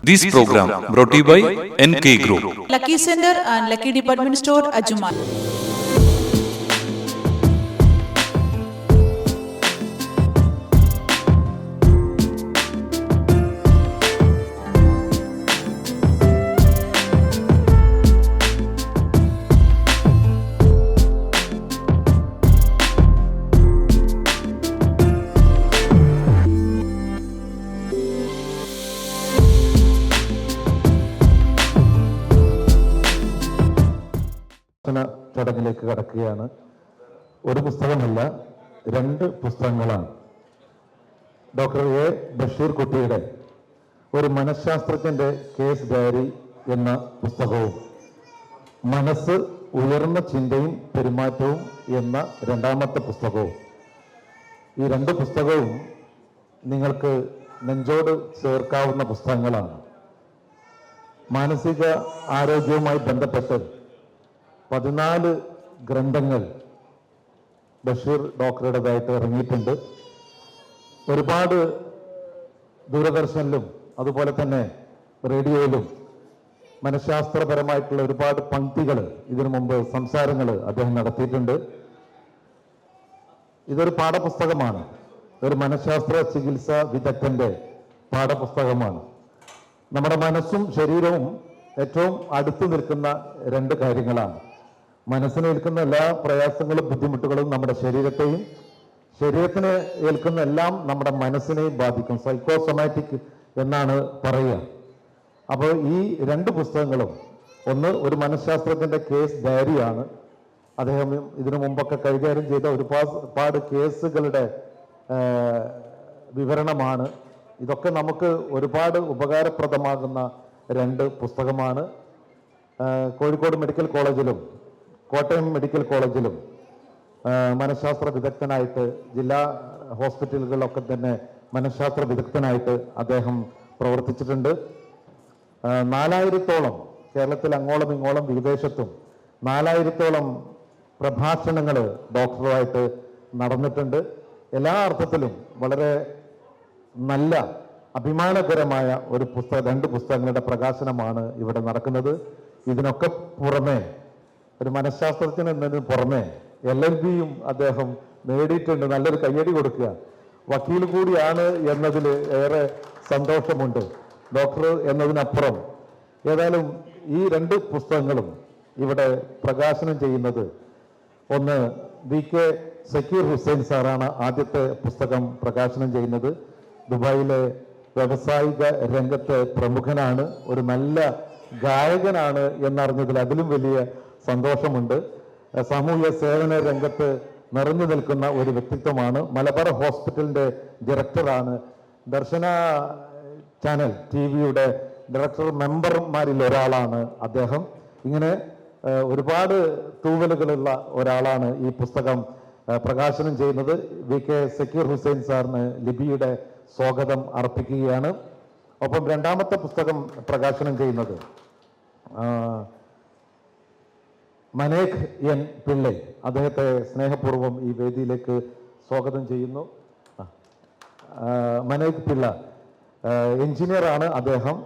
This program brought to you by NK Group, Lucky Center and Lucky Department Store, Ajuman. ചടങ്ങിലേക്ക് കടക്കുകയാണ്. ഒരു പുസ്തകമല്ല, 2 പുസ്തകങ്ങളാണ്. Doctor A Basheer കുട്ടിയുടെ ഒരു മനഃശാസ്ത്രജ്ഞന്റെ കേസ് ഡയറി എന്ന പുസ്തകവും മനസ്സ് ഉയർന്ന ചിന്തയും പെരുമാറ്റവും എന്ന 2ാമത്തെ പുസ്തകവും. ഈ 2 പുസ്തകവും നിങ്ങൾക്ക് നെഞ്ചോട് ചേർക്കാവുന്ന പുസ്തകങ്ങളാണ്. മാനസിക ആരോഗ്യവുമായി ബന്ധപ്പെട്ട് 14 ഗ്രന്ഥങ്ങൾ ബഷീർ ഡോക്ടറുടേതായിട്ട് ഇറങ്ങിയിട്ടുണ്ട്. ഒരുപാട് ദൂരദർശനിലും അതുപോലെ തന്നെ റേഡിയോയിലും മനഃശാസ്ത്രപരമായിട്ടുള്ള ഒരുപാട് പങ്ക്തികൾ, ഇതിനു മുമ്പ് സംസാരങ്ങൾ അദ്ദേഹം നടത്തിയിട്ടുണ്ട്. ഇതൊരു പാഠപുസ്തകമാണ്. ഒരു മനഃശാസ്ത്ര ചികിത്സാ വിദഗ്ധന്റെ പാഠപുസ്തകമാണ്. നമ്മുടെ മനസ്സും ശരീരവും ഏറ്റവും അടുത്ത് നിൽക്കുന്ന 2 കാര്യങ്ങളാണ്. മനസ്സിന് ഏൽക്കുന്ന എല്ലാ പ്രയാസങ്ങളും ബുദ്ധിമുട്ടുകളും നമ്മുടെ ശരീരത്തെയും, ശരീരത്തിന് ഏൽക്കുന്ന എല്ലാം നമ്മുടെ മനസ്സിനെയും ബാധിക്കും. സൈക്കോസൊമാറ്റിക് എന്നാണ് പറയുക. അപ്പോൾ ഈ 2 പുസ്തകങ്ങളും, ഒന്ന് ഒരു മനഃശാസ്ത്രജ്ഞന്റെ കേസ് ഡയറിയാണ്. അദ്ദേഹം ഇതിനു മുമ്പൊക്കെ കൈകാര്യം ചെയ്ത ഒരുപാട് കേസുകളുടെ വിവരണമാണ്. ഇതൊക്കെ നമുക്ക് ഒരുപാട് ഉപകാരപ്രദമാകുന്ന 2 പുസ്തകമാണ്. കോഴിക്കോട് മെഡിക്കൽ കോളേജിലും കോട്ടയം മെഡിക്കൽ കോളേജിലും മനഃശാസ്ത്ര വിദഗ്ധനായിട്ട്, ജില്ലാ ഹോസ്പിറ്റലുകളിലൊക്കെ തന്നെ മനഃശാസ്ത്ര വിദഗ്ധനായിട്ട് അദ്ദേഹം പ്രവർത്തിച്ചിട്ടുണ്ട്. 4000-ഓളം കേരളത്തിൽ അങ്ങോളം ഇങ്ങോളം വിദേശത്തും 4000-ഓളം പ്രഭാഷണങ്ങൾ ഡോക്ടറുമായിട്ട് നടന്നിട്ടുണ്ട്. എല്ലാ അർത്ഥത്തിലും വളരെ നല്ല അഭിമാനകരമായ ഒരു 2 പുസ്തകങ്ങളുടെ പ്രകാശനമാണ് ഇവിടെ നടക്കുന്നത്. ഇതിനൊക്കെ പുറമെ, ഒരു മനഃശാസ്ത്രജ്ഞൻ എന്നതിന് പുറമെ LLB-യും അദ്ദേഹം നേടിയിട്ടുണ്ട്. നല്ലൊരു കയ്യടി കൊടുക്കുക. വക്കീൽ കൂടിയാണ് എന്നതിൽ ഏറെ സന്തോഷമുണ്ട്, ഡോക്ടർ എന്നതിനപ്പുറം. ഏതായാലും ഈ 2 പുസ്തകങ്ങളും ഇവിടെ പ്രകാശനം ചെയ്യുന്നത്, ഒന്ന് VK സക്കീർ ഹുസൈൻ സാറാണ് ആദ്യത്തെ പുസ്തകം പ്രകാശനം ചെയ്യുന്നത്. ദുബായിലെ വ്യാവസായിക രംഗത്ത് പ്രമുഖനാണ്, ഒരു നല്ല ഗായകനാണ് എന്നറിഞ്ഞതിൽ അതിലും വലിയ സന്തോഷമുണ്ട്. സാമൂഹ്യ സേവന രംഗത്ത് നിറഞ്ഞു നിൽക്കുന്ന ഒരു വ്യക്തിത്വമാണ്. മലബാർ ഹോസ്പിറ്റലിന്റെ ഡയറക്ടറാണ്. ദർശന ചാനൽ TV-യുടെ ഡയറക്ടർ മെമ്പർമാരിൽ ഒരാളാണ് അദ്ദേഹം. ഇങ്ങനെ ഒരുപാട് തൂവലുകളുള്ള ഒരാളാണ് ഈ പുസ്തകം പ്രകാശനം ചെയ്യുന്നത്. VK സക്കീർ ഹുസൈൻ സാറിന് ലിബിയുടെ സ്വാഗതം അർപ്പിക്കുകയാണ്. ഒപ്പം 2ാമത്തെ പുസ്തകം പ്രകാശനം ചെയ്യുന്നത് മനേക് N പിള്ളൈ. അദ്ദേഹത്തെ സ്നേഹപൂർവ്വം ഈ വേദിയിലേക്ക് സ്വാഗതം ചെയ്യുന്നു. മനേക് പിള്ള എഞ്ചിനീയറാണ് അദ്ദേഹം.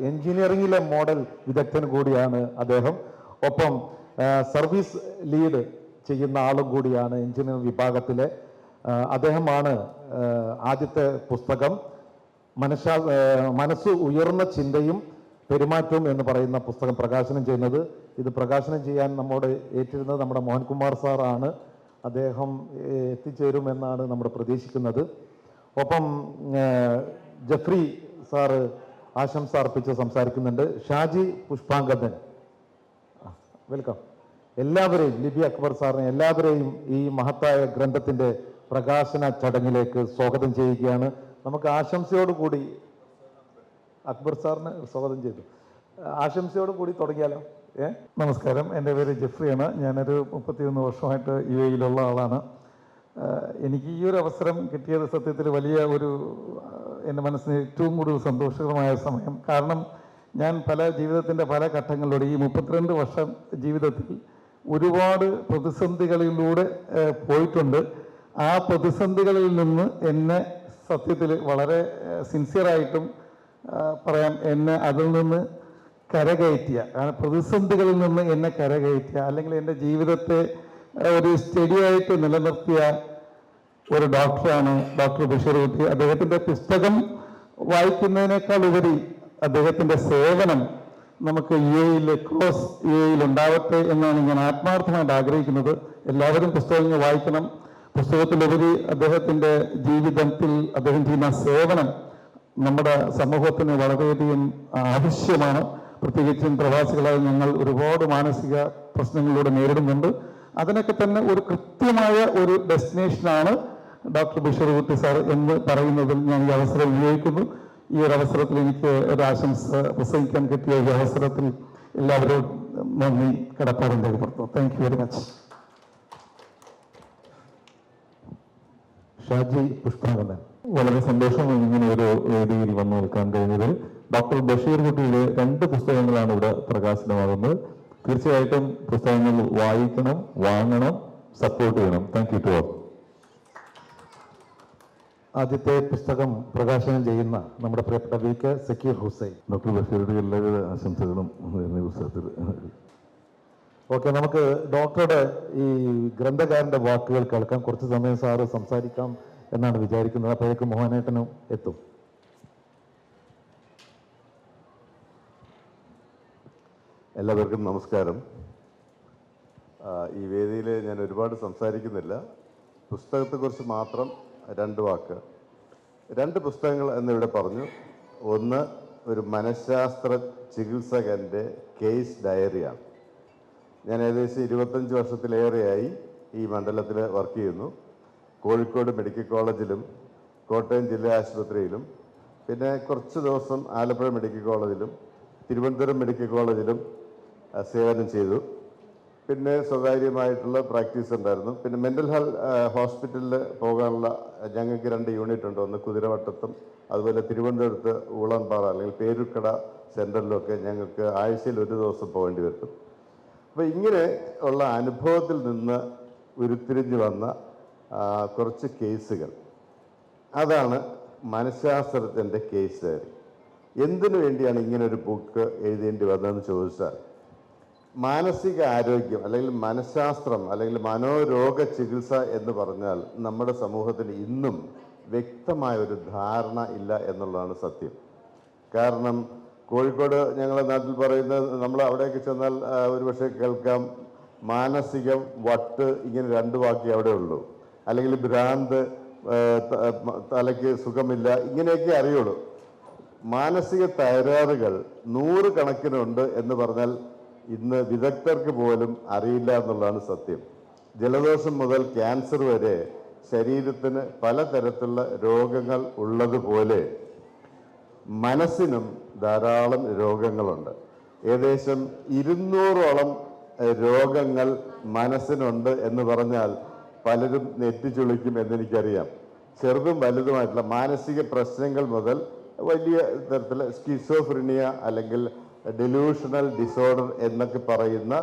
എഞ്ചിനീയറിംഗിലെ മോഡൽ വിദഗ്ധൻ കൂടിയാണ് അദ്ദേഹം. ഒപ്പം സർവീസ് ലീഡ് ചെയ്യുന്ന ആളും കൂടിയാണ് എഞ്ചിനീയറിംഗ് വിഭാഗത്തിലെ. അദ്ദേഹമാണ് ആദ്യത്തെ പുസ്തകം മനസ്സ് ഉയർന്ന ചിന്തയും പെരുമാറ്റവും എന്ന് പറയുന്ന പുസ്തകം പ്രകാശനം ചെയ്യുന്നത്. ഇത് പ്രകാശനം ചെയ്യാൻ നമ്മോട് ഏറ്റിരുന്നത് നമ്മുടെ മോഹൻകുമാർ സാറാണ്. അദ്ദേഹം എത്തിച്ചേരുമെന്നാണ് നമ്മൾ പ്രതീക്ഷിക്കുന്നത്. ഒപ്പം ജഫ്രി സാറ് ആശംസ അർപ്പിച്ച് സംസാരിക്കുന്നുണ്ട്. ഷാജി പുഷ്പാങ്കദൻ, വെൽക്കം. എല്ലാവരെയും, ലിബി അക്ബർ സാറിനെ എല്ലാവരെയും ഈ മഹത്തായ ഗ്രന്ഥത്തിന്റെ പ്രകാശന ചടങ്ങിലേക്ക് സ്വാഗതം ചെയ്യുകയാണ്. നമുക്ക് ആശംസയോടുകൂടി അക്ബർ സാറിന് സ്വാഗതം ചെയ്തു. ആശംസയോട് കൂടി തുടങ്ങിയാലോ? നമസ്കാരം, എൻ്റെ പേര് ജഫ്രിയാണ്. ഞാനൊരു 31 വർഷമായിട്ട് UAE-യിലുള്ള ആളാണ്. എനിക്ക് ഈ ഒരു അവസരം കിട്ടിയത് സത്യത്തിൽ വലിയ എൻ്റെ മനസ്സിന് ഏറ്റവും കൂടുതൽ സന്തോഷകരമായ സമയം. കാരണം ഞാൻ ജീവിതത്തിൻ്റെ പല ഘട്ടങ്ങളിലൂടെ ഈ 32 വർഷം ജീവിതത്തിൽ ഒരുപാട് പ്രതിസന്ധികളിലൂടെ പോയിട്ടുണ്ട്. ആ പ്രതിസന്ധികളിൽ നിന്ന് എന്നെ സത്യത്തിൽ വളരെ സിൻസിയറായിട്ടും പറയാം, എന്നെ അതിൽ നിന്ന് കരകയറ്റിയ, കാരണം പ്രതിസന്ധികളിൽ നിന്ന് എന്നെ കരകയറ്റിയ, അല്ലെങ്കിൽ എൻ്റെ ജീവിതത്തെ ഒരു സ്റ്റഡിയായിട്ട് നിലനിർത്തിയ ഒരു ഡോക്ടറാണ് ഡോക്ടർ ബഷീർ കുട്ടി. അദ്ദേഹത്തിൻ്റെ പുസ്തകം വായിക്കുന്നതിനേക്കാൾ ഉപരി അദ്ദേഹത്തിൻ്റെ സേവനം നമുക്ക് ക്രോസ് യിൽ ഉണ്ടാവട്ടെ എന്നാണ് ഞാൻ ആത്മാർത്ഥമായിട്ട് ആഗ്രഹിക്കുന്നത്. എല്ലാവരും പുസ്തകങ്ങൾ വായിക്കണം. പുസ്തകത്തിലുപരി അദ്ദേഹത്തിൻ്റെ ജീവിതത്തിൽ അദ്ദേഹം ചെയ്യുന്ന സേവനം നമ്മുടെ സമൂഹത്തിന് വളരെയധികം ആവശ്യമാണ്. പ്രത്യേകിച്ചും പ്രവാസികളായി ഞങ്ങൾ ഒരുപാട് മാനസിക പ്രശ്നങ്ങളിലൂടെ നേരിടുന്നുണ്ട്. അതിനൊക്കെ തന്നെ ഒരു കൃത്യമായ ഒരു ഡെസ്റ്റിനേഷനാണ് ഡോക്ടർ ബഷീർ കുട്ടി സാർ എന്ന് പറയുന്നതിൽ ഞാൻ ഈ അവസരം ഉപയോഗിക്കുന്നു. ഈ ഒരു അവസരത്തിൽ എനിക്ക് ഒരു ആശംസ പ്രസംഗിക്കാൻ കിട്ടിയ ഈ അവസരത്തിൽ എല്ലാവരോടും നന്ദി കടപ്പാടും രേഖപ്പെടുത്തുന്നു. Thank you very much. Shaji Pushpanandan. വളരെ സന്തോഷം ഇങ്ങനെ ഒരു വേദിയിൽ വന്നു നിൽക്കാൻ കഴിഞ്ഞതിൽ. ഡോക്ടർ ബഷീർ കുട്ടിയുടെ 2 പുസ്തകങ്ങളാണ് ഇവിടെ പ്രകാശനമാകുന്നത്. തീർച്ചയായിട്ടും പുസ്തകങ്ങൾ വായിക്കണം, വാങ്ങണം, സപ്പോർട്ട് ചെയ്യണം. Thank you to all. ആദ്യത്തെ പുസ്തകം പ്രകാശനം ചെയ്യുന്ന നമ്മുടെ പ്രിയപ്പെട്ട VK സക്കീർ ഹുസൈൻ. ഡോക്ടർ ബഷീറുടെ എല്ലാവിധ ആശംസകളും ഈ പുസ്തകത്തിൽ. ഓക്കെ, നമുക്ക് ഡോക്ടറുടെ ഈ ഗ്രന്ഥകാരൻ്റെ വാക്കുകൾ കേൾക്കാം. കുറച്ച് സമയം സാറ് സംസാരിക്കാം എന്നാണ് വിചാരിക്കുന്നത്. അപ്പോഴേക്കും മോഹനേട്ടനും എത്തും. എല്ലാവർക്കും നമസ്കാരം. ഈ വേദിയിൽ ഞാൻ ഒരുപാട് സംസാരിക്കുന്നില്ല. പുസ്തകത്തെക്കുറിച്ച് മാത്രം 2 വാക്ക്. 2 പുസ്തകങ്ങൾ എന്നിവിടെ പറഞ്ഞു. ഒന്ന് ഒരു മനഃശാസ്ത്ര ചികിത്സകൻ്റെ കേസ് ഡയറിയാണ്. ഞാൻ ഏകദേശം 25 വർഷത്തിലേറെയായി ഈ മണ്ഡലത്തിൽ വർക്ക് ചെയ്യുന്നു. കോഴിക്കോട് മെഡിക്കൽ കോളേജിലും കോട്ടയം ജില്ലാ ആശുപത്രിയിലും പിന്നെ കുറച്ച് ദിവസം ആലപ്പുഴ മെഡിക്കൽ കോളേജിലും തിരുവനന്തപുരം മെഡിക്കൽ കോളേജിലും സേവനം ചെയ്തു. പിന്നെ സ്വകാര്യമായിട്ടുള്ള പ്രാക്ടീസ് ഉണ്ടായിരുന്നു. പിന്നെ മെൻ്റൽ ഹോസ്പിറ്റലിൽ പോകാനുള്ള ഞങ്ങൾക്ക് 2 യൂണിറ്റ് ഉണ്ട്. ഒന്ന് കുതിരവട്ടത്തും അതുപോലെ തിരുവനന്തപുരത്ത് ഊളൻപാറ അല്ലെങ്കിൽ പേരുക്കട സെൻറ്ററിലൊക്കെ ഞങ്ങൾക്ക് ആഴ്ചയിൽ 1 ദിവസം പോകേണ്ടി വരും. അപ്പോൾ ഇങ്ങനെ ഉള്ള അനുഭവത്തിൽ നിന്ന് ഉരുത്തിരിഞ്ഞു വന്ന കുറച്ച് കേസുകൾ, അതാണ് മനഃശാസ്ത്രത്തിൻ്റെ കേസ് ഡയറി. എന്തിനു വേണ്ടിയാണ് ഇങ്ങനൊരു ബുക്ക് എഴുതേണ്ടി വന്നതെന്ന് ചോദിച്ചാൽ, മാനസിക ആരോഗ്യം അല്ലെങ്കിൽ മനഃശാസ്ത്രം അല്ലെങ്കിൽ മനോരോഗ ചികിത്സ എന്ന് പറഞ്ഞാൽ നമ്മുടെ സമൂഹത്തിന് ഇന്നും വ്യക്തമായ ഒരു ധാരണ ഇല്ല എന്നുള്ളതാണ് സത്യം. കാരണം കോഴിക്കോട് ഞങ്ങളുടെ നാട്ടിൽ പറയുന്നത്, നമ്മൾ അവിടേക്ക് ചെന്നാൽ ഒരുപക്ഷെ കേൾക്കാം മാനസികം, വട്ട്, ഇങ്ങനെ 2 വാക്കേ അവിടെ ഉള്ളൂ. അല്ലെങ്കിൽ ഭ്രാന്ത്, തലയ്ക്ക് സുഖമില്ല, ഇങ്ങനെയൊക്കെ അറിയുള്ളൂ. മാനസിക തകരാറുകൾ 100 കണക്കിനുണ്ട് എന്ന് പറഞ്ഞാൽ ഇന്ന് വിദഗ്ധർക്ക് പോലും അറിയില്ല എന്നുള്ളതാണ് സത്യം. ജലദോഷം മുതൽ ക്യാൻസർ വരെ ശരീരത്തിന് പലതരത്തിലുള്ള രോഗങ്ങൾ ഉള്ളതുപോലെ മനസ്സിനും ധാരാളം രോഗങ്ങളുണ്ട്. ഏകദേശം 200ഓളം രോഗങ്ങൾ മനസ്സിനുണ്ട് എന്ന് പറഞ്ഞാൽ പലരും നെറ്റിച്ചുളിക്കും എന്നെനിക്കറിയാം. ചെറുതും വലുതുമായിട്ടുള്ള മാനസിക പ്രശ്നങ്ങൾ മുതൽ വലിയ തരത്തിലുള്ള സ്കിസോഫ്രീനിയ അല്ലെങ്കിൽ ഡെലൂഷണൽ ഡിസോർഡർ എന്നൊക്കെ പറയുന്ന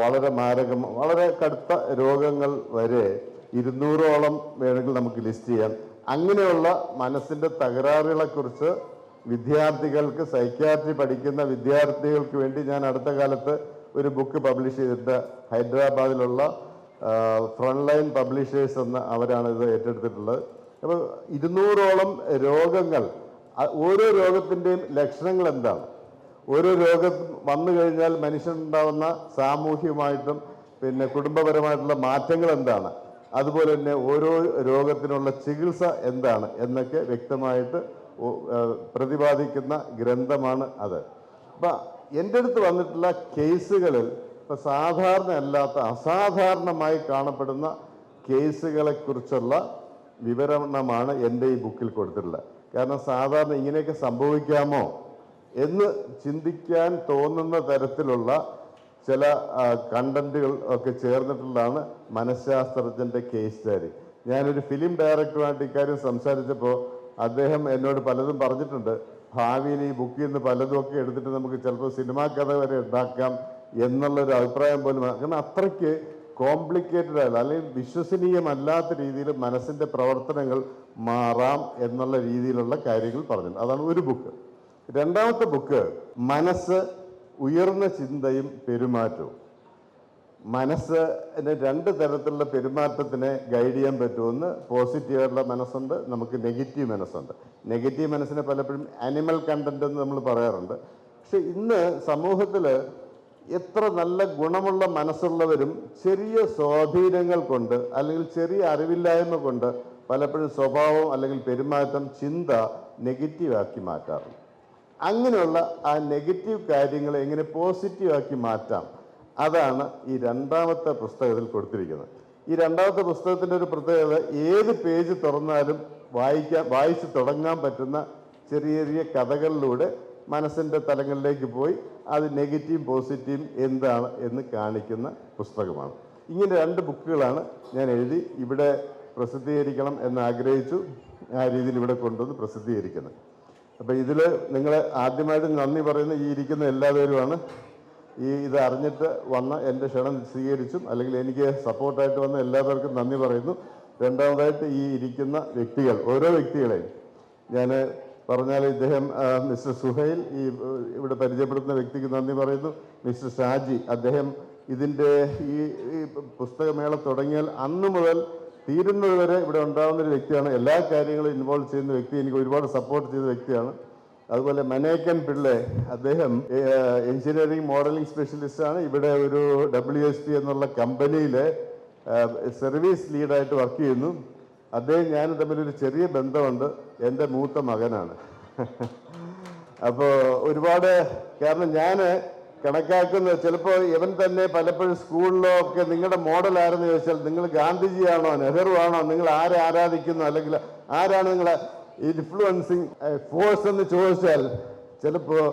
വളരെ വളരെ കടുത്ത രോഗങ്ങൾ വരെ 200ഓളം വേണമെങ്കിൽ നമുക്ക് ലിസ്റ്റ് ചെയ്യാം. അങ്ങനെയുള്ള മനസ്സിൻ്റെ തകരാറുകളെക്കുറിച്ച് വിദ്യാർത്ഥികൾക്ക്, സൈക്യാട്രി പഠിക്കുന്ന വിദ്യാർത്ഥികൾക്ക് വേണ്ടി ഞാൻ അടുത്ത കാലത്ത് ഒരു ബുക്ക് പബ്ലിഷ് ചെയ്തിട്ട് ഹൈദരാബാദിലുള്ള ഫ്രണ്ട് ലൈൻ പബ്ലിഷേഴ്സ് എന്ന അവരാണ് ഇത് ഏറ്റെടുത്തിട്ടുള്ളത്. അപ്പോൾ 200ഓളം രോഗങ്ങൾ, ഓരോ രോഗത്തിൻ്റെയും ലക്ഷണങ്ങൾ എന്താണ്, ഓരോ രോഗം വന്നു കഴിഞ്ഞാൽ മനുഷ്യനുണ്ടാവുന്ന സാമൂഹികമായിട്ടും പിന്നെ കുടുംബപരമായിട്ടുള്ള മാറ്റങ്ങൾ എന്താണ്, അതുപോലെ തന്നെ ഓരോ രോഗത്തിനുള്ള ചികിത്സ എന്താണ് എന്നൊക്കെ വ്യക്തമായിട്ട് പ്രതിപാദിക്കുന്ന ഗ്രന്ഥമാണ് അത്. അപ്പം എൻ്റെ അടുത്ത് വന്നിട്ടുള്ള കേസുകളിൽ ഇപ്പം സാധാരണ അല്ലാത്ത അസാധാരണമായി കാണപ്പെടുന്ന കേസുകളെക്കുറിച്ചുള്ള വിവരണമാണ് എൻ്റെ ഈ ബുക്കിൽ കൊടുത്തിട്ടുള്ളത്. കാരണം സാധാരണ ഇങ്ങനെയൊക്കെ സംഭവിക്കാമോ എന്ന് ചിന്തിക്കാൻ തോന്നുന്ന തരത്തിലുള്ള ചില കണ്ടന്റുകൾ ഒക്കെ ചേർന്നിട്ടുള്ളതാണ് മനഃശാസ്ത്രജ്ഞൻ്റെ കേസ് ഡയറി. ഞാനൊരു ഫിലിം ഡയറക്ടറുമായിട്ട് ഇക്കാര്യം സംസാരിച്ചപ്പോൾ അദ്ദേഹം എന്നോട് പലതും പറഞ്ഞിട്ടുണ്ട്. ഭാവിയിൽ ഈ ബുക്കിൽ നിന്ന് പലതും ഒക്കെ എടുത്തിട്ട് നമുക്ക് ചിലപ്പോൾ സിനിമാ കഥ വരെ ഉണ്ടാക്കാം എന്നുള്ളൊരു അഭിപ്രായം പോലും. കാരണം അത്രയ്ക്ക് കോംപ്ലിക്കേറ്റഡ് ആയില്ല, അല്ലെങ്കിൽ വിശ്വസനീയമല്ലാത്ത രീതിയിൽ മനസ്സിൻ്റെ പ്രവർത്തനങ്ങൾ മാറാം എന്നുള്ള രീതിയിലുള്ള കാര്യങ്ങൾ പറഞ്ഞിട്ടുണ്ട്. അതാണ് ഒരു ബുക്ക്. രണ്ടാമത്തെ ബുക്ക് മനസ്സ്, ഉയർന്ന ചിന്തയും പെരുമാറ്റവും. മനസ്സിന് രണ്ട് തരത്തിലുള്ള പെരുമാറ്റത്തിനെ ഗൈഡ് ചെയ്യാൻ പറ്റുമെന്ന് പോസിറ്റീവായിട്ടുള്ള മനസ്സുണ്ട്, നമുക്ക് നെഗറ്റീവ് മനസ്സുണ്ട്. നെഗറ്റീവ് മനസ്സിനെ പലപ്പോഴും ആനിമൽ കണ്ടന്റ് എന്ന് നമ്മൾ പറയാറുണ്ട്. പക്ഷെ ഇന്ന് സമൂഹത്തിൽ എത്ര നല്ല ഗുണമുള്ള മനസ്സുള്ളവരും ചെറിയ സ്വാധീനങ്ങൾ കൊണ്ട് അല്ലെങ്കിൽ ചെറിയ അറിവില്ലായ്മ കൊണ്ട് പലപ്പോഴും സ്വഭാവം അല്ലെങ്കിൽ പെരുമാറ്റം, ചിന്ത നെഗറ്റീവാക്കി മാറ്റാറുണ്ട്. അങ്ങനെയുള്ള ആ നെഗറ്റീവ് കാര്യങ്ങളെ എങ്ങനെ പോസിറ്റീവാക്കി മാറ്റാം, അതാണ് ഈ രണ്ടാമത്തെ പുസ്തകത്തിൽ കൊടുത്തിരിക്കുന്നത്. ഈ രണ്ടാമത്തെ പുസ്തകത്തിൻ്റെ ഒരു പ്രത്യേകത, ഏത് പേജ് തുറന്നാലും വായിച്ച് തുടങ്ങാൻ പറ്റുന്ന ചെറിയ ചെറിയ കഥകളിലൂടെ മനസ്സിൻ്റെ തലങ്ങളിലേക്ക് പോയി അത് നെഗറ്റീവും പോസിറ്റീവും എന്താണ് എന്ന് കാണിക്കുന്ന പുസ്തകമാണ്. ഇങ്ങനെ രണ്ട് ബുക്കുകളാണ് ഞാൻ എഴുതി ഇവിടെ പ്രസിദ്ധീകരിക്കണം എന്ന് ആഗ്രഹിച്ചു. ആ രീതിയിൽ ഇവിടെ കൊണ്ടുവന്ന് പ്രസിദ്ധീകരിക്കുന്നത്. അപ്പോൾ ഇതിൽ നിങ്ങൾ ആദ്യമായിട്ട് നന്ദി പറയുന്ന ഈ ഇരിക്കുന്ന എല്ലാവരുമാണ്. ഇത് അറിഞ്ഞിട്ട് വന്ന എൻ്റെ ക്ഷണം സ്വീകരിച്ചും അല്ലെങ്കിൽ എനിക്ക് സപ്പോർട്ടായിട്ട് വന്ന എല്ലാവർക്കും നന്ദി പറയുന്നു. രണ്ടാമതായിട്ട് ഈ ഇരിക്കുന്ന വ്യക്തികൾ, ഓരോ വ്യക്തികളെയും ഞാൻ പറഞ്ഞാൽ ഇദ്ദേഹം മിസ്റ്റർ സുഹൈൽ, ഈ ഇവിടെ പരിചയപ്പെടുത്തുന്ന വ്യക്തിക്ക് നന്ദി പറയുന്നു. മിസ്റ്റർ ഷാജി, അദ്ദേഹം ഇതിൻ്റെ ഈ പുസ്തകമേള തുടങ്ങിയാൽ അന്ന് മുതൽ തീരുന്നത് വരെ ഇവിടെ ഉണ്ടാകുന്നൊരു വ്യക്തിയാണ്. എല്ലാ കാര്യങ്ങളും ഇൻവോൾവ് ചെയ്യുന്ന വ്യക്തി, എനിക്ക് ഒരുപാട് സപ്പോർട്ട് ചെയ്ത വ്യക്തിയാണ്. അതുപോലെ മനേക്കൻ പിള്ളെ, അദ്ദേഹം എഞ്ചിനീയറിംഗ് മോഡലിംഗ് സ്പെഷ്യലിസ്റ്റാണ്. ഇവിടെ ഒരു WSP എന്നുള്ള കമ്പനിയിൽ സർവീസ് ലീഡായിട്ട് വർക്ക് ചെയ്യുന്നു. അദ്ദേഹം ഞാനും തമ്മിലൊരു ചെറിയ ബന്ധമുണ്ട്, എൻ്റെ മൂത്ത മകനാണ്. അപ്പോൾ ഒരുപാട്, കാരണം ഞാൻ കണക്കാക്കുന്നത് ചിലപ്പോൾ ഇവൻ തന്നെ പലപ്പോഴും സ്കൂളിലോ ഒക്കെ നിങ്ങളുടെ മോഡൽ ആരെന്ന് ചോദിച്ചാൽ നിങ്ങൾ ഗാന്ധിജിയാണോ നെഹ്റു ആണോ, നിങ്ങൾ ആരെ ആരാധിക്കുന്നു, അല്ലെങ്കിൽ ആരാണ് നിങ്ങളെ ഇൻഫ്ലുവൻസിങ് ഫോഴ്സ് എന്ന് ചോദിച്ചാൽ ചിലപ്പോൾ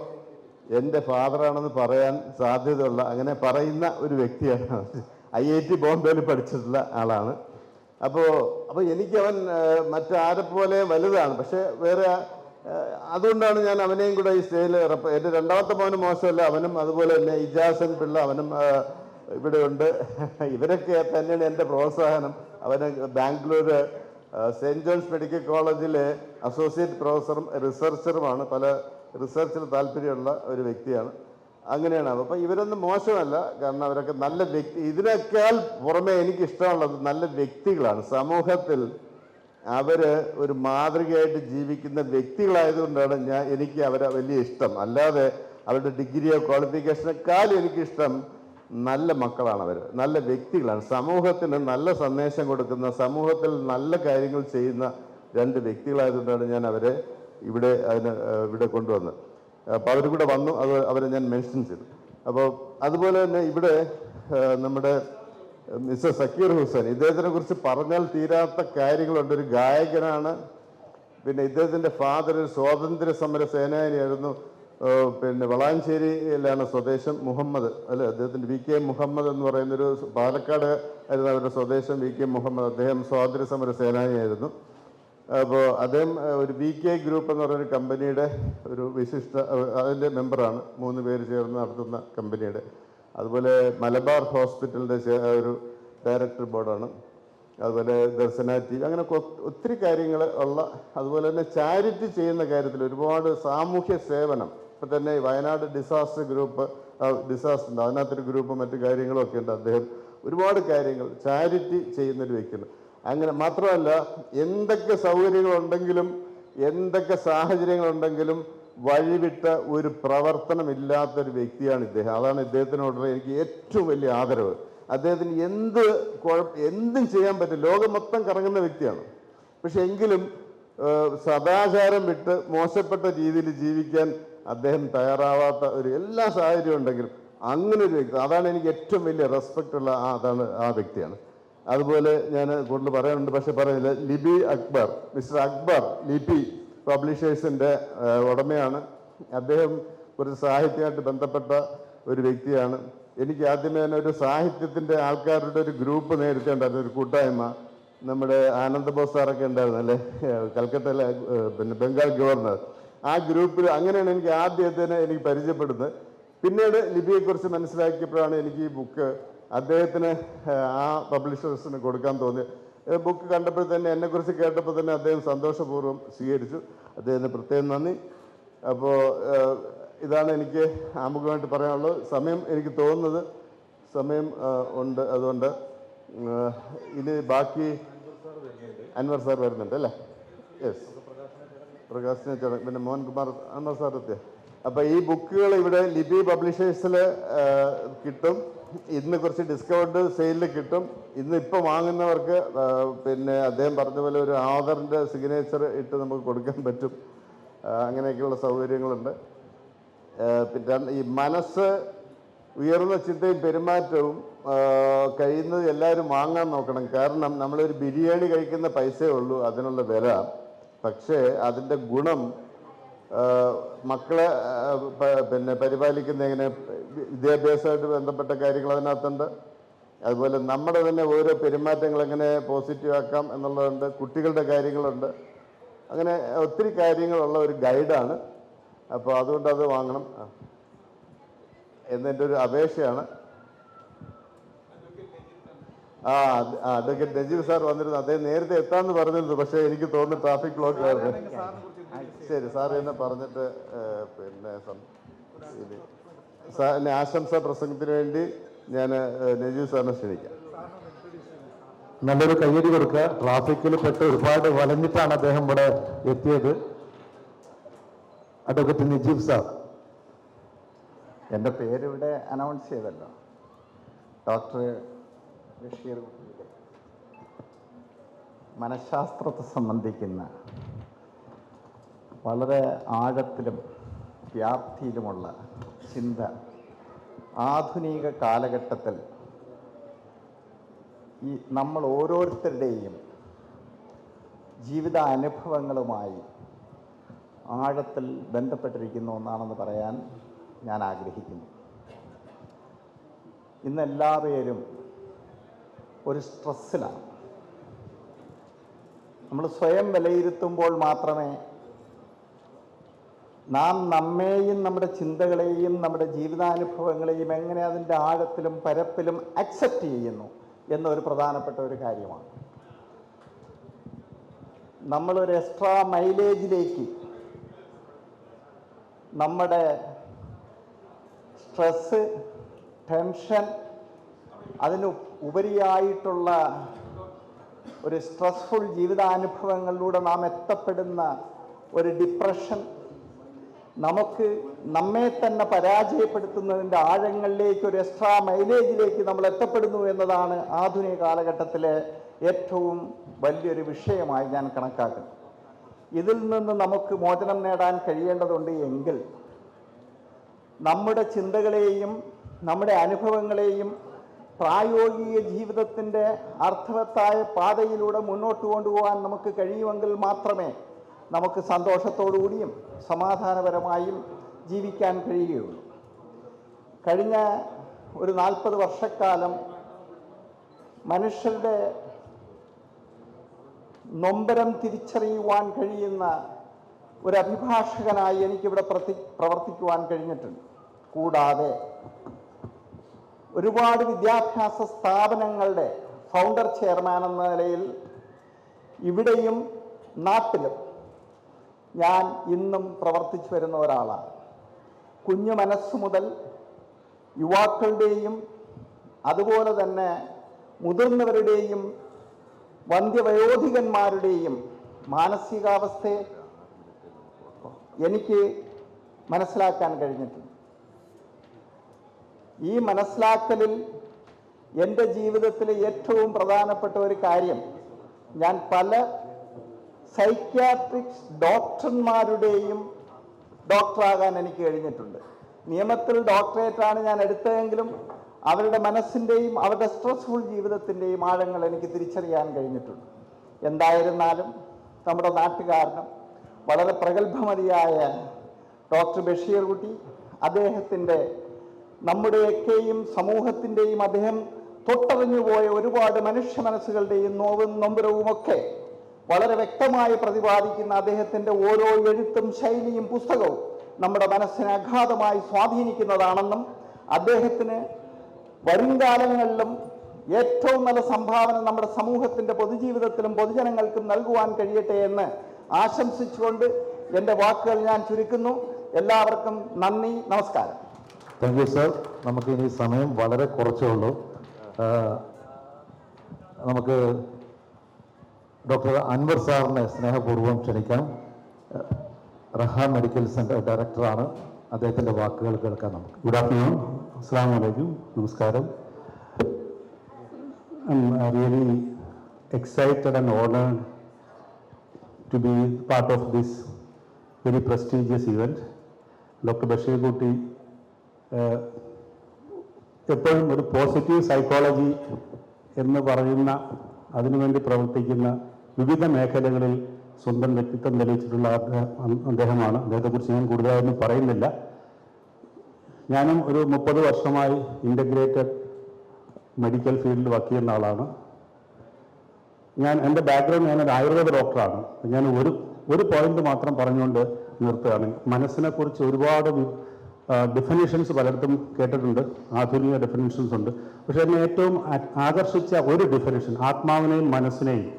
എൻ്റെ ഫാദറാണെന്ന് പറയാൻ സാധ്യതയുള്ള, അങ്ങനെ പറയുന്ന ഒരു വ്യക്തിയാണ്. IIT ബോംബെയിൽ പഠിച്ചിട്ടുള്ള ആളാണ്. അപ്പോൾ എനിക്ക് അവൻ മറ്റാരെപ്പോലെ വലുതാണ്. പക്ഷേ വേറെ അതുകൊണ്ടാണ് ഞാൻ അവനെയും കൂടെ ഈ സ്റ്റേജിൽ എൻ്റെ രണ്ടാമത്തെ മോനും മോശമല്ല, അവനും അതുപോലെ തന്നെ ഇജാസൻ പിള്ള, അവനും ഇവിടെ ഉണ്ട്. ഇവരൊക്കെ തന്നെയാണ് എൻ്റെ പ്രോത്സാഹനം. അവന് ബാംഗ്ലൂർ സെൻറ്റ് ജോൺസ് മെഡിക്കൽ കോളേജിലെ അസോസിയേറ്റ് പ്രൊഫസറും റിസർച്ചറുമാണ്. പല റിസർച്ചിൽ താല്പര്യമുള്ള ഒരു വ്യക്തിയാണ്. അങ്ങനെയാണ്. അപ്പോൾ ഇവരൊന്നും മോശമല്ല, കാരണം അവരൊക്കെ നല്ല വ്യക്തി. ഇതിനേക്കാൾ പുറമെ എനിക്കിഷ്ടമുള്ളത് നല്ല വ്യക്തികളാണ്. സമൂഹത്തിൽ അവർ ഒരു മാതൃകയായിട്ട് ജീവിക്കുന്ന വ്യക്തികളായതുകൊണ്ടാണ് എനിക്ക് അവരെ വലിയ ഇഷ്ടം. അല്ലാതെ അവരുടെ ഡിഗ്രിയോ ക്വാളിഫിക്കേഷനേക്കാളും എനിക്കിഷ്ടം നല്ല മക്കളാണ് അവർ, നല്ല വ്യക്തികളാണ്. സമൂഹത്തിന് നല്ല സന്ദേശം കൊടുക്കുന്ന, സമൂഹത്തിൽ നല്ല കാര്യങ്ങൾ ചെയ്യുന്ന രണ്ട് വ്യക്തികളായതുകൊണ്ടാണ് ഞാൻ അവരെ ഇവിടെ കൊണ്ടുവന്നത്. അപ്പോൾ അവർ കൂടെ വന്നു, അവരെ ഞാൻ മെൻഷൻ ചെയ്തു. അപ്പോൾ അതുപോലെ തന്നെ ഇവിടെ നമ്മുടെ മിസ്റ്റർ സക്കീർ ഹുസൈൻ, ഇദ്ദേഹത്തിനെ കുറിച്ച് പറഞ്ഞാൽ തീരാത്ത കാര്യങ്ങളുണ്ട്. ഒരു ഗായകനാണ്. പിന്നെ ഇദ്ദേഹത്തിൻ്റെ ഫാദർ ഒരു സ്വാതന്ത്ര്യ സമര സേനാനിയായിരുന്നു. പിന്നെ വളാഞ്ചേരിയിലാണ് സ്വദേശം. മുഹമ്മദ് അല്ലെ, അദ്ദേഹത്തിൻ്റെ VK മുഹമ്മദ് എന്ന് പറയുന്നൊരു, പാലക്കാട് ആയിരുന്നു അവരുടെ സ്വദേശം. VK മുഹമ്മദ്, അദ്ദേഹം സ്വാതന്ത്ര്യ സമര സേനാനിയായിരുന്നു. അപ്പോൾ അദ്ദേഹം ഒരു VK ഗ്രൂപ്പ് എന്ന് പറയുന്ന കമ്പനിയുടെ ഒരു അതിൻ്റെ മെമ്പറാണ്. 3 പേര് ചേർന്ന് നടത്തുന്ന കമ്പനിയുടെ. അതുപോലെ മലബാർ ഹോസ്പിറ്റലിൻ്റെ ഒരു ഡയറക്ടർ ബോർഡാണ്. അതുപോലെ ദർശന TV, അങ്ങനെ ഒത്തിരി കാര്യങ്ങൾ ഉള്ള. അതുപോലെ തന്നെ ചാരിറ്റി ചെയ്യുന്ന കാര്യത്തിൽ ഒരുപാട് സാമൂഹ്യ സേവനം. ഇപ്പം തന്നെ വയനാട് ഡിസാസ്റ്റർ ഗ്രൂപ്പ്, അതിനകത്തൊരു ഗ്രൂപ്പ് മറ്റു കാര്യങ്ങളൊക്കെ ഉണ്ട്. അദ്ദേഹം ഒരുപാട് കാര്യങ്ങൾ ചാരിറ്റി ചെയ്യുന്നൊരു വ്യക്തിയാണ്. അങ്ങനെ മാത്രമല്ല, എന്തൊക്കെ സൗകര്യങ്ങളുണ്ടെങ്കിലും എന്തൊക്കെ സാഹചര്യങ്ങളുണ്ടെങ്കിലും വഴിവിട്ട ഒരു പ്രവർത്തനമില്ലാത്തൊരു വ്യക്തിയാണ് ഇദ്ദേഹം. അതാണ് ഇദ്ദേഹത്തിനോടുള്ള എനിക്ക് ഏറ്റവും വലിയ ആദരവ്. അദ്ദേഹത്തിന് എന്തും ചെയ്യാൻ പറ്റും. ലോകം മൊത്തം കറങ്ങുന്ന വ്യക്തിയാണ്. പക്ഷെ എങ്കിലും സദാചാരം വിട്ട് മോശപ്പെട്ട രീതിയിൽ ജീവിക്കാൻ അദ്ദേഹം തയ്യാറാവാത്ത എല്ലാ സാഹചര്യവും ഉണ്ടെങ്കിലും അങ്ങനെ ഒരു വ്യക്തി, അതാണ് എനിക്ക് ഏറ്റവും വലിയ റെസ്പെക്റ്റ് ഉള്ള ആ വ്യക്തിയാണ്. അതുപോലെ ഞാൻ കൂടുതൽ പറയാനുണ്ട്, പക്ഷെ പറയുന്നില്ല. ലിബി അക്ബർ, മിസ്റ്റർ അക്ബർ ലിപി പബ്ലിഷേഴ്സിൻ്റെ ഉടമയാണ്. അദ്ദേഹം ഒരു സാഹിത്യമായിട്ട് ബന്ധപ്പെട്ട ഒരു വ്യക്തിയാണ്. എനിക്ക് ആദ്യമേ തന്നെ ഒരു സാഹിത്യത്തിൻ്റെ ആൾക്കാരുടെ ഒരു ഗ്രൂപ്പ് നേരത്തെ ഉണ്ടായിരുന്നു, ഒരു കൂട്ടായ്മ. നമ്മുടെ ആനന്ദബോസ് സാറൊക്കെ ഉണ്ടായിരുന്നു അല്ലേ, കൽക്കട്ടയിലെ പിന്നെ ബംഗാൾ ഗവർണർ. ആ ഗ്രൂപ്പിൽ അങ്ങനെയാണ് എനിക്ക് ആദ്യത്തിന് എനിക്ക് പരിചയപ്പെടുന്നത്. പിന്നീട് ലിപിയെക്കുറിച്ച് മനസ്സിലാക്കിയപ്പോഴാണ് എനിക്ക് ഈ ബുക്ക് അദ്ദേഹത്തിന് ആ പബ്ലിഷേഴ്സിന് കൊടുക്കാൻ തോന്നി. ബുക്ക് കണ്ടപ്പോൾ തന്നെ, എന്നെക്കുറിച്ച് കേട്ടപ്പോൾ തന്നെ അദ്ദേഹം സന്തോഷപൂർവ്വം സ്വീകരിച്ചു. അദ്ദേഹത്തിന് പ്രത്യേകം നന്ദി. അപ്പോൾ ഇതാണ് എനിക്ക് ആമുഖമായിട്ട് പറയാനുള്ളത്. സമയം എനിക്ക് തോന്നുന്നത് സമയം ഉണ്ട്, അതുകൊണ്ട് ഇനി ബാക്കി അൻവർ സാർ വരുന്നുണ്ട് അല്ലേ? യെസ്, പ്രകാശന ചടങ്ങ്. പിന്നെ മോഹൻകുമാർ അൻവർ സാർ എത്തിയ. അപ്പോൾ ഈ ബുക്കുകൾ ഇവിടെ ലിപി പബ്ലിഷേഴ്സിൽ കിട്ടും. ഇന്ന് കുറച്ച് ഡിസ്കൗണ്ട് സെയിലിൽ കിട്ടും. ഇന്ന് ഇപ്പോൾ വാങ്ങുന്നവർക്ക് പിന്നെ അദ്ദേഹം പറഞ്ഞ പോലെ ഒരു ആധാറിൻ്റെ സിഗ്നേച്ചർ ഇട്ട് നമുക്ക് കൊടുക്കാൻ പറ്റും. അങ്ങനെയൊക്കെയുള്ള സൗകര്യങ്ങളുണ്ട്. പിന്നെ ഈ മനസ്സ് ഉയർന്ന ചിന്തയും പെരുമാറ്റവും കഴിയുന്നത് എല്ലാവരും വാങ്ങാൻ നോക്കണം. കാരണം നമ്മളൊരു ബിരിയാണി കഴിക്കുന്ന പൈസയേ ഉള്ളൂ അതിനുള്ള വില. പക്ഷേ അതിൻ്റെ ഗുണം മക്കളെ പിന്നെ പരിപാലിക്കുന്ന എങ്ങനെ, വിദ്യാഭ്യാസമായിട്ട് ബന്ധപ്പെട്ട കാര്യങ്ങൾ അതിനകത്തുണ്ട്. അതുപോലെ നമ്മുടെ തന്നെ ഓരോ പെരുമാറ്റങ്ങൾ എങ്ങനെ പോസിറ്റീവ് ആക്കാം എന്നുള്ളതുണ്ട്. കുട്ടികളുടെ കാര്യങ്ങളുണ്ട്. അങ്ങനെ ഒത്തിരി കാര്യങ്ങളുള്ള ഒരു ഗൈഡാണ്. അപ്പോൾ അതുകൊണ്ട് അത് വാങ്ങണം എന്നെൻ്റെ ഒരു അപേക്ഷയാണ്. അഡ്വക്കേറ്റ് നജീബ് സാർ വന്നിരുന്നു. അദ്ദേഹം നേരത്തെ എത്താമെന്ന് പറഞ്ഞിരുന്നു. പക്ഷേ എനിക്ക് തോന്നുന്നു ട്രാഫിക് ബ്ലോക്ക് ആയിരുന്നു. ശരി, സാർ എന്നെ പറഞ്ഞിട്ട് പിന്നെ സാറിന് ആശംസാ പ്രസംഗത്തിന് വേണ്ടി ഞാൻ നജീബ് സാറിനെ ക്ഷണിക്കാം. നല്ലൊരു കയ്യടി കൊടുക്കുക. ട്രാഫിക്കിൽ പെട്ട് ഒരുപാട് വലഞ്ഞിട്ടാണ് അദ്ദേഹം ഇവിടെ എത്തിയത്. Advocate Najeeb sir. എൻ്റെ പേരിവിടെ അനൗൺസ് ചെയ്തല്ലോ. ഡോക്ടർ ബഷീർ മനഃശാസ്ത്രത്തെ സംബന്ധിക്കുന്ന വളരെ ആഴത്തിലും വ്യാപ്തിയിലുമുള്ള ചിന്ത ആധുനിക കാലഘട്ടത്തിൽ ഈ നമ്മൾ ഓരോരുത്തരുടെയും ജീവിത അനുഭവങ്ങളുമായി ആഴത്തിൽ ബന്ധപ്പെട്ടിരിക്കുന്ന ഒന്നാണെന്ന് പറയാൻ ഞാൻ ആഗ്രഹിക്കുന്നു. ഇന്ന് എല്ലാവരും ഒരു സ്ട്രെസ്സിലാണ്. നമ്മൾ സ്വയം വിലയിരുത്തുമ്പോൾ മാത്രമേ നാം നമ്മെയും നമ്മുടെ ചിന്തകളെയും നമ്മുടെ ജീവിതാനുഭവങ്ങളെയും എങ്ങനെ അതിൻ്റെ ആഴത്തിലും പരപ്പിലും അക്സെപ്റ്റ് ചെയ്യുന്നു എന്നൊരു പ്രധാനപ്പെട്ട ഒരു കാര്യമാണ്. നമ്മളൊരു എക്സ്ട്രാ മൈലേജിലേക്ക് നമ്മുടെ സ്ട്രെസ്, ടെൻഷൻ, അതിന് ഉപരിയായിട്ടുള്ള ഒരു സ്ട്രെസ്ഫുൾ ജീവിതാനുഭവങ്ങളിലൂടെ നാം എത്തപ്പെടുന്ന ഒരു ഡിപ്രഷൻ, നമുക്ക് നമ്മെ തന്നെ പരാജയപ്പെടുത്തുന്നതിൻ്റെ ആഴങ്ങളിലേക്ക്, ഒരു എക്സ്ട്രാ മൈലേജിലേക്ക് നമ്മൾ എത്തപ്പെടുന്നു എന്നതാണ് ആധുനിക കാലഘട്ടത്തിലെ ഏറ്റവും വലിയൊരു വിഷയമായി ഞാൻ കണക്കാക്കുന്നു. ഇതിൽ നിന്ന് നമുക്ക് മോചനം നേടാൻ കഴിയേണ്ടതുണ്ട് എങ്കിൽ നമ്മുടെ ചിന്തകളെയും നമ്മുടെ അനുഭവങ്ങളെയും പ്രായോഗിക ജീവിതത്തിൻ്റെ അർത്ഥവത്തായ പാതയിലൂടെ മുന്നോട്ട് കൊണ്ടുപോകാൻ നമുക്ക് കഴിയുമെങ്കിൽ മാത്രമേ നമുക്ക് സന്തോഷത്തോടുകൂടിയും സമാധാനപരമായും ജീവിക്കാൻ കഴിയുകയുള്ളൂ. കഴിഞ്ഞ ഒരു 40 വർഷക്കാലം മനുഷ്യരുടെ നൊമ്പരം തിരിച്ചറിയുവാൻ കഴിയുന്ന ഒരു അഭിഭാഷകനായി എനിക്കിവിടെ പ്രവർത്തിക്കുവാൻ കഴിഞ്ഞിട്ടുണ്ട്. കൂടാതെ ഒരുപാട് വിദ്യാഭ്യാസ സ്ഥാപനങ്ങളുടെ ഫൗണ്ടർ ചെയർമാൻ എന്ന നിലയിൽ ഇവിടെയും നാട്ടിലും ഞാൻ ഇന്നും പ്രവർത്തിച്ചു വരുന്ന ഒരാളാണ്. കുഞ്ഞു മനസ്സു മുതൽ യുവാക്കളുടെയും അതുപോലെ തന്നെ മുതിർന്നവരുടെയും വന്ധ്യവയോധികന്മാരുടെയും മാനസികാവസ്ഥയെ എനിക്ക് മനസ്സിലാക്കാൻ കഴിഞ്ഞിട്ടുണ്ട്. ഈ മനസ്സിലാക്കലിൽ എൻ്റെ ജീവിതത്തിലെ ഏറ്റവും പ്രധാനപ്പെട്ട ഒരു കാര്യം, ഞാൻ പല സൈക്യാട്രിക്സ് ഡോക്ടർമാരുടെയും ഡോക്ടറാകാൻ എനിക്ക് കഴിഞ്ഞിട്ടുണ്ട്. നിയമത്തിൽ ഡോക്ടറേറ്റാണ് ഞാൻ എടുത്തതെങ്കിലും അവരുടെ മനസ്സിൻ്റെയും അവരുടെ സ്ട്രെസ്ഫുൾ ജീവിതത്തിൻ്റെയും ആഴങ്ങൾ എനിക്ക് തിരിച്ചറിയാൻ കഴിഞ്ഞിട്ടുണ്ട്. എന്തായിരുന്നാലും നമ്മുടെ നാട്ടുകാരനും വളരെ പ്രഗത്ഭമതിയായ ഡോക്ടർ ബഷീർ കുട്ടി, അദ്ദേഹത്തിൻ്റെ നമ്മുടെയൊക്കെയും സമൂഹത്തിൻ്റെയും അദ്ദേഹം തൊട്ടറിഞ്ഞു പോയ ഒരുപാട് മനുഷ്യ മനസ്സുകളുടെയും നോവും നൊമ്പരവുമൊക്കെ വളരെ വ്യക്തമായി പ്രതിപാദിക്കുന്ന അദ്ദേഹത്തിൻ്റെ ഓരോ എഴുത്തും ശൈലിയും പുസ്തകവും നമ്മുടെ മനസ്സിനെ അഗാധമായി സ്വാധീനിക്കുന്നതാണെന്നും അദ്ദേഹത്തിന് വരുംകാലങ്ങളിലും ഏറ്റവും നല്ല സംഭാവന നമ്മുടെ സമൂഹത്തിൻ്റെ പൊതുജീവിതത്തിലും പൊതുജനങ്ങൾക്കും നൽകുവാൻ കഴിയട്ടെ എന്ന് ആശംസിച്ചുകൊണ്ട് എൻ്റെ വാക്കുകൾ ഞാൻ ചുരുക്കുന്നു. എല്ലാവർക്കും നന്ദി, നമസ്കാരം. Thank you sir. നമുക്ക് ഇനി സമയം വളരെ കുറച്ചേ ഉള്ളൂ. നമുക്ക് ഡോക്ടർ അൻവർ സാറിനെ സ്നേഹപൂർവ്വം ക്ഷണിക്കാം. റഹ മെഡിക്കൽ സെൻ്റർ ഡയറക്ടറാണ്. അദ്ദേഹത്തിൻ്റെ വാക്കുകൾ കേൾക്കാം നമുക്ക്. Good afternoon. അസ്സലാമു അലൈക്കും. നമസ്കാരം. I'm really excited and honored to be part of this very prestigious event. Doctor Basheer കുട്ടി എപ്പോഴും ഒരു പോസിറ്റീവ് സൈക്കോളജി എന്ന് പറയുന്ന അതിനുവേണ്ടി പ്രവർത്തിക്കുന്ന വിവിധ മേഖലകളിൽ സ്വന്തം വ്യക്തിത്വം തെളിയിച്ചിട്ടുള്ള അദ്ദേഹമാണ്. അദ്ദേഹത്തെക്കുറിച്ച് ഞാൻ കൂടുതലായൊന്നും പറയുന്നില്ല. ഞാനും ഒരു 30 വർഷമായി ഇൻ്റഗ്രേറ്റഡ് മെഡിക്കൽ ഫീൽഡിൽ വർക്ക് ചെയ്യുന്ന ആളാണ്. എൻ്റെ ബാക്ക്ഗ്രൗണ്ട് ഞാനൊരു ആയുർവേദ ഡോക്ടറാണ്. ഞാൻ ഒരു പോയിന്റ് മാത്രം പറഞ്ഞുകൊണ്ട് നിർത്തുകയാണ്. മനസ്സിനെക്കുറിച്ച് ഒരുപാട് ഡെഫിനിഷൻസ് പലയിടത്തും കേട്ടിട്ടുണ്ട്, ആധുനിക ഡെഫിനിഷൻസ് ഉണ്ട്. പക്ഷേ എന്നെ ഏറ്റവും ആകർഷിച്ച ഒരു ഡെഫിനിഷൻ, ആത്മാവിനെയും മനസ്സിനെയും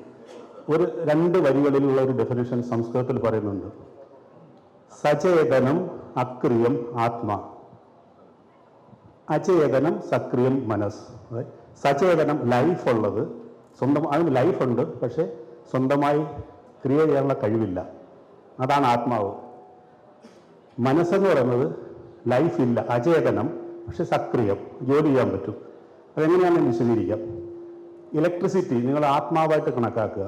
2 വരികളിലുള്ള ഒരു ഡെഫിനിഷൻ സംസ്കൃതത്തിൽ പറയുന്നുണ്ട്. സചേതനം അക്രിയം ആത്മാ, അചേതനം സക്രിയം മനസ്സ്. സചേതനം ലൈഫുള്ളത്, അതിന് ലൈഫുണ്ട്, പക്ഷേ സ്വന്തമായി ക്രിയ ചെയ്യാനുള്ള കഴിവില്ല. അതാണ് ആത്മാവ്. മനസ്സെന്ന് പറയുന്നത് ലൈഫില്ല, അചേതനം, പക്ഷെ സക്രിയം, ജോലി ചെയ്യാൻ പറ്റും. അതെങ്ങനെയാണെന്ന് വിശദീകരിക്കാം. ഇലക്ട്രിസിറ്റി നിങ്ങൾ ആത്മാവായിട്ട് കണക്കാക്കുക.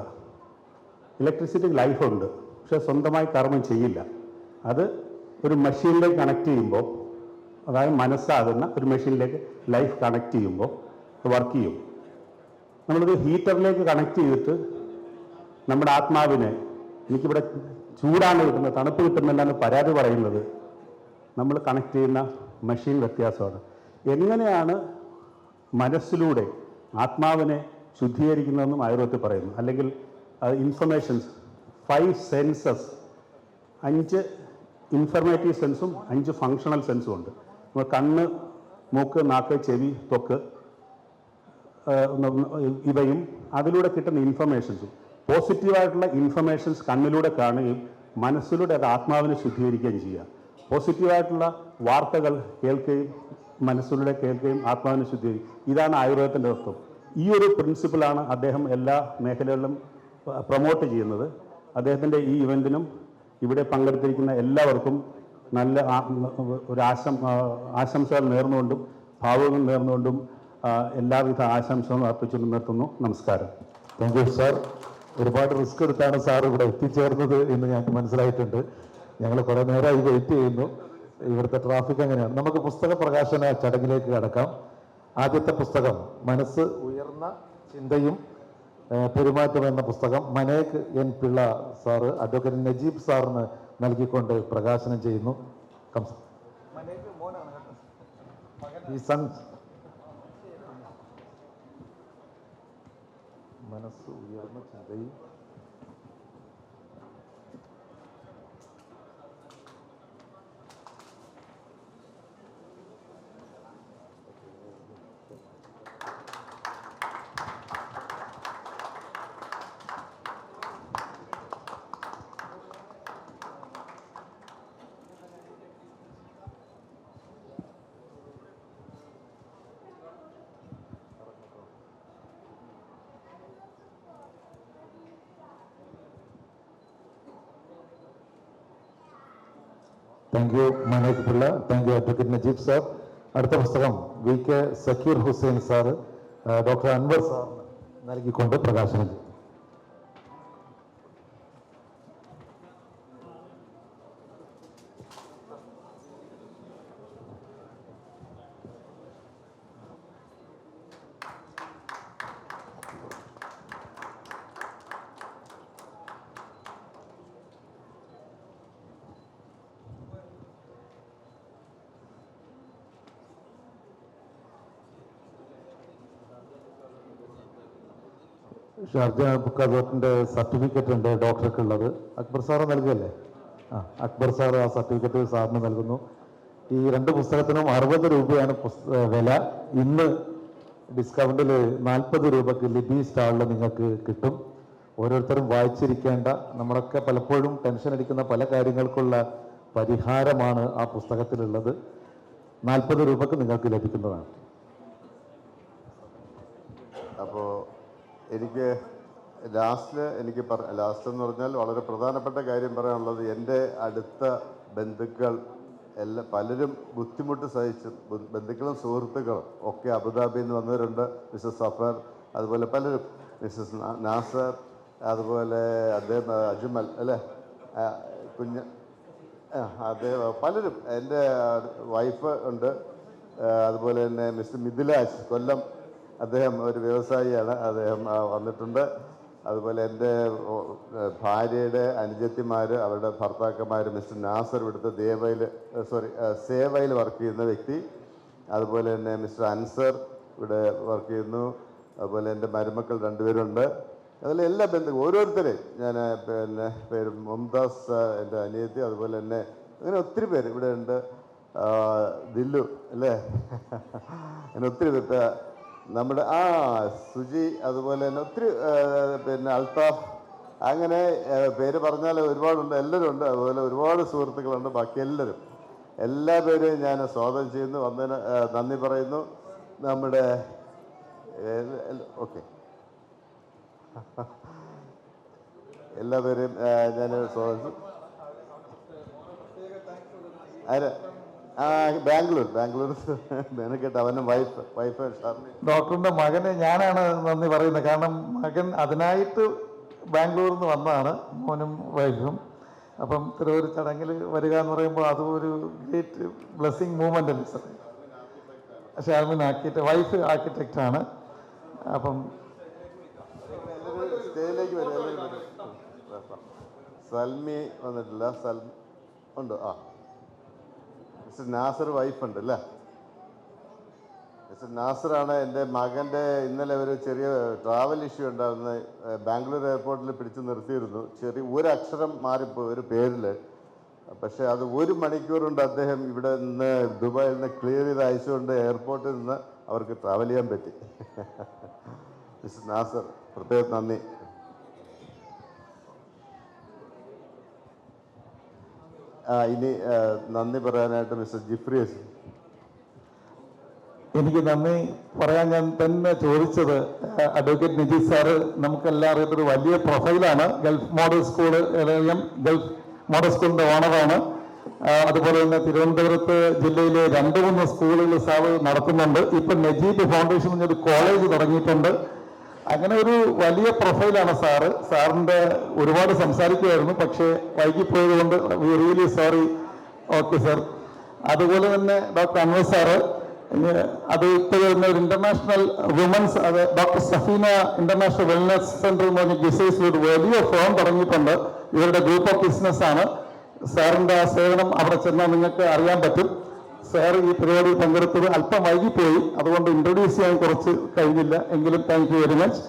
ഇലക്ട്രിസിറ്റി ലൈഫുണ്ട്, പക്ഷെ സ്വന്തമായി കർമ്മം ചെയ്യില്ല. അത് ഒരു മെഷീനിലേക്ക് കണക്ട് ചെയ്യുമ്പോൾ, അതായത് മനസ്സാകുന്ന ഒരു മെഷീനിലേക്ക് ലൈഫ് കണക്ട് ചെയ്യുമ്പോൾ വർക്ക് ചെയ്യും. നമ്മളൊരു ഹീറ്ററിലേക്ക് കണക്ട് ചെയ്തിട്ട് നമ്മുടെ ആത്മാവിനെ, എനിക്കിവിടെ ചൂടാണ് കിട്ടുന്നത്, തണുപ്പ് കിട്ടുന്നില്ല എന്ന് പരാതി പറയുന്നത് നമ്മൾ കണക്ട് ചെയ്യുന്ന മെഷീൻ വ്യത്യാസമാണ്. എങ്ങനെയാണ് മനസ്സിലൂടെ ആത്മാവിനെ ശുദ്ധീകരിക്കുന്നതെന്നും ആയുർവേദത്തിൽ പറയുന്നു. അല്ലെങ്കിൽ ഇൻഫർമേഷൻസ്, 5 സെൻസസ്, 5 ഇൻഫർമേറ്റീവ് സെൻസും 5 ഫങ്ഷണൽ സെൻസും ഉണ്ട്. നമ്മൾ കണ്ണ്, മൂക്ക്, നാക്ക്, ചെവി, ത്വക്ക്, ഇവയും അതിലൂടെ കിട്ടുന്ന ഇൻഫർമേഷൻസും. പോസിറ്റീവായിട്ടുള്ള ഇൻഫർമേഷൻസ് കണ്ണിലൂടെ കാണുകയും മനസ്സിലൂടെ അത് ആത്മാവിനെ ശുദ്ധീകരിക്കുകയും ചെയ്യുക. പോസിറ്റീവായിട്ടുള്ള വാർത്തകൾ കേൾക്കുകയും മനസ്സിലൂടെ കേൾക്കുകയും ആത്മാവിനെ ശുദ്ധീകരിക്കും. ഇതാണ് ആയുർവേദത്തിൻ്റെ തത്വം. ഈ ഒരു പ്രിൻസിപ്പിളാണ് അദ്ദേഹം എല്ലാ മേഖലകളിലും പ്രൊമോട്ട് ചെയ്യുന്നത്. അദ്ദേഹത്തിൻ്റെ ഈ ഇവൻറ്റിനും ഇവിടെ പങ്കെടുത്തിരിക്കുന്ന എല്ലാവർക്കും നല്ല ഒരു ആശംസകൾ നേർന്നുകൊണ്ടും ഭാവുകൾ നേർന്നുകൊണ്ടും എല്ലാവിധ ആശംസകളും അർപ്പിച്ചുകൊണ്ട് നിർത്തുന്നു. നമസ്കാരം. Thank you sir. ഒരുപാട് റിസ്ക് എടുത്താണ് സാർ ഇവിടെ എത്തിച്ചേർന്നത് എന്ന് ഞങ്ങൾക്ക് മനസ്സിലായിട്ടുണ്ട്. ഞങ്ങൾ കുറേ നേരമായി വെയിറ്റ് ചെയ്യുന്നു. ഇവിടുത്തെ ട്രാഫിക് അങ്ങനെയാണ്. നമുക്ക് പുസ്തക പ്രകാശന ചടങ്ങിലേക്ക് കടക്കാം. ആദ്യത്തെ പുസ്തകം മനസ്സ് ഉയർന്ന ചിന്തയും പെരുമാറ്റം എന്ന പുസ്തകം Manek N Pillai sir advocate Najeeb സാറിന് നൽകിക്കൊണ്ട് പ്രകാശനം ചെയ്യുന്നു. മനസ്സ് ഉയർന്ന ചിന്തയും thank you Manek Pillai. Thank you advocate Najeeb sir. അടുത്ത പുസ്തകം VK Zakir Hussain sir doctor Anwar സാറിന് നൽകിക്കൊണ്ട് പ്രകാശനം ചെയ്യും. ഷാർജ ബുക്ക് അതോറിറ്റിൻ്റെ സർട്ടിഫിക്കറ്റ് ഉണ്ട് ഡോക്ടർക്ക് ഉള്ളത്. അക്ബർ സാറ് നൽകുകയല്ലേ? അക്ബർ സാർ ആ സർട്ടിഫിക്കറ്റ് സാറിന് നൽകുന്നു. ഈ 2 പുസ്തകത്തിനും 60 രൂപയാണ് വില. ഇന്ന് ഡിസ്കൗണ്ടിൽ 40 രൂപയ്ക്ക് ലിബി സ്റ്റാളിൽ നിങ്ങൾക്ക് കിട്ടും. ഓരോരുത്തരും വായിച്ചിരിക്കേണ്ട, നമ്മളൊക്കെ പലപ്പോഴും ടെൻഷൻ അടിക്കുന്ന പല കാര്യങ്ങൾക്കുള്ള പരിഹാരമാണ് ആ പുസ്തകത്തിലുള്ളത്. 40 രൂപക്ക് നിങ്ങൾക്ക് ലഭിക്കുന്നതാണ്. അപ്പോൾ എനിക്ക് ലാസ്റ്റ് എന്ന് പറഞ്ഞാൽ വളരെ പ്രധാനപ്പെട്ട കാര്യം പറയാനുള്ളത്, എൻ്റെ അടുത്ത ബന്ധുക്കൾ പലരും ബുദ്ധിമുട്ട് സഹിച്ചു, ബന്ധുക്കളും സുഹൃത്തുക്കളും ഒക്കെ അബുദാബിയിൽ നിന്ന് വന്നവരുണ്ട്. മിസ്സസ് സഫർ, അതുപോലെ പലരും, മിസ്സസ് നാസർ, അതുപോലെ അദ്ദേഹം അജ്മൽ അല്ലേ, അദ്ദേഹം പലരും, എൻ്റെ വൈഫ് ഉണ്ട്, അതുപോലെ തന്നെ മിസ്റ്റർ മിഥിലാജ് കൊല്ലം, അദ്ദേഹം ഒരു വ്യവസായിയാണ്, അദ്ദേഹം വന്നിട്ടുണ്ട്. അതുപോലെ എൻ്റെ ഭാര്യയുടെ അനുജത്തിമാർ, അവരുടെ ഭർത്താക്കന്മാർ, മിസ്റ്റർ നാസർ ഇവിടുത്തെ സേവയിൽ വർക്ക് ചെയ്യുന്ന വ്യക്തി, അതുപോലെ തന്നെ മിസ്റ്റർ അൻസർ ഇവിടെ വർക്ക് ചെയ്യുന്നു, അതുപോലെ എൻ്റെ മരുമക്കൾ 2 പേരുണ്ട്. അതിൽ എല്ലാ ബന്ധുക്കളും ഓരോരുത്തരെയും ഞാൻ പേര് മുംതാസ് എൻ്റെ അനിയത്തി, അതുപോലെ തന്നെ അങ്ങനെ ഒത്തിരി പേര് ഇവിടെ ഉണ്ട്. ദില്ലു അല്ലേ, അങ്ങനെ ഒത്തിരി പേര്, നമ്മുടെ സുജി, അതുപോലെ തന്നെ ഒത്തിരി അൽത്താഫ്, അങ്ങനെ പേര് പറഞ്ഞാൽ ഒരുപാടുണ്ട്, എല്ലാവരും ഉണ്ട്. അതുപോലെ ഒരുപാട് സുഹൃത്തുക്കളുണ്ട്. ബാക്കി എല്ലാ പേരെയും ഞാൻ സ്വാഗതം ചെയ്യുന്നു, വന്നതിന് നന്ദി പറയുന്നു. നമ്മുടെ ഓക്കെ എല്ലാവരെയും ഞാൻ സ്വാഗതം. ബാംഗ്ലൂർ മെനക്കെട്ട് അവൻ്റെ വൈഫ് ഷർമി. ഡോക്ടറിൻ്റെ മകന് ഞാനാണ് നന്ദി പറയുന്നത്. കാരണം മകൻ അതിനായിട്ട് ബാംഗ്ലൂരിൽ നിന്ന് വന്നതാണ്, മോനും വൈഫും. അപ്പം ഇത്ര ഒരു ചടങ്ങിൽ വരിക എന്ന് പറയുമ്പോൾ അതും ഒരു ഗ്രേറ്റ് ബ്ലെസ്സിങ് മൂവ്മെൻ്റ് അല്ലേ സാർ. ഷാർമിൻ വൈഫ് ആർക്കിടെക്റ്റാണ്. അപ്പം സ്റ്റേജിലേക്ക് വരും. സൽമി വന്നിട്ടില്ല, ഉണ്ട്. മിസ്റ്റർ നാസർ വൈഫ് ഉണ്ട് അല്ലേ. മിസ്റ്റർ നാസറാണ് എൻ്റെ മകൻ്റെ. ഇന്നലെ ഒരു ചെറിയ ട്രാവൽ ഇഷ്യൂ ഉണ്ടാകുന്ന, ബാംഗ്ലൂർ എയർപോർട്ടിൽ പിടിച്ചു നിർത്തിയിരുന്നു. ഒരു അക്ഷരം മാറിപ്പോയി ഒരു പേരിൽ. പക്ഷേ അത് 1 മണിക്കൂർ കൊണ്ട് അദ്ദേഹം ഇവിടെ നിന്ന് ദുബായിൽ നിന്ന് ക്ലിയർ ചെയ്ത് അയച്ചുകൊണ്ട് എയർപോർട്ടിൽ നിന്ന് അവർക്ക് ട്രാവൽ ചെയ്യാൻ പറ്റി. മിസ്റ്റർ നാസർ പ്രത്യേകം നന്ദി. ഇനി നന്ദി പറയാനായിട്ട് മിസ്റ്റർ ജിഫ്രിയസ്. എനിക്ക് നന്ദി പറയാൻ ഞാൻ തന്നെ ചോദിച്ചത്, അഡ്വക്കേറ്റ് നിജി സാറ് നമുക്കെല്ലാം അറിയത്തൊരു വലിയ പ്രൊഫൈലാണ്. ഗൾഫ് മോഡൽ സ്കൂളിൻ്റെ ഓണറാണ്. അതുപോലെ തന്നെ തിരുവനന്തപുരത്ത് ജില്ലയിലെ 2-3 സ്കൂളുകൾ സാറ് നടത്തുന്നുണ്ട്. ഇപ്പം നജീബ് ഫൗണ്ടേഷൻ എന്നൊരു കോളേജ് തുടങ്ങിയിട്ടുണ്ട്. അങ്ങനെ ഒരു വലിയ പ്രൊഫൈലാണ് സാറ്. സാറിൻ്റെ ഒരുപാട് സംസാരിക്കുമായിരുന്നു, പക്ഷേ വൈകിപ്പോയത് കൊണ്ട് V really sorry. Okay sir. അതുപോലെ തന്നെ ഡോക്ടർ അൻവർ സാറ്, അത് ഇപ്പോൾ വരുന്ന ഒരു ഇന്റർനാഷണൽ വുമൻസ്, അത് doctor Safina international wellness centre എന്ന് പറഞ്ഞ ഗിസൈസിൽ ഒരു വലിയ ഫോം തുടങ്ങിയിട്ടുണ്ട്. ഇവരുടെ ഗ്രൂപ്പ് ഓഫ് ബിസിനസ് ആണ്. സാറിൻ്റെ ആ സേവനം അവിടെ ചെന്നാൽ നിങ്ങൾക്ക് അറിയാൻ പറ്റും. സാർ ഈ പരിപാടി പങ്കെടുത്തത് അല്പം വൈകിപ്പോയി, അതുകൊണ്ട് ഇൻട്രൊഡ്യൂസ് ചെയ്യാൻ കുറച്ച് കഴിഞ്ഞില്ല. എങ്കിലും താങ്ക് യു വെരി മച്ച്.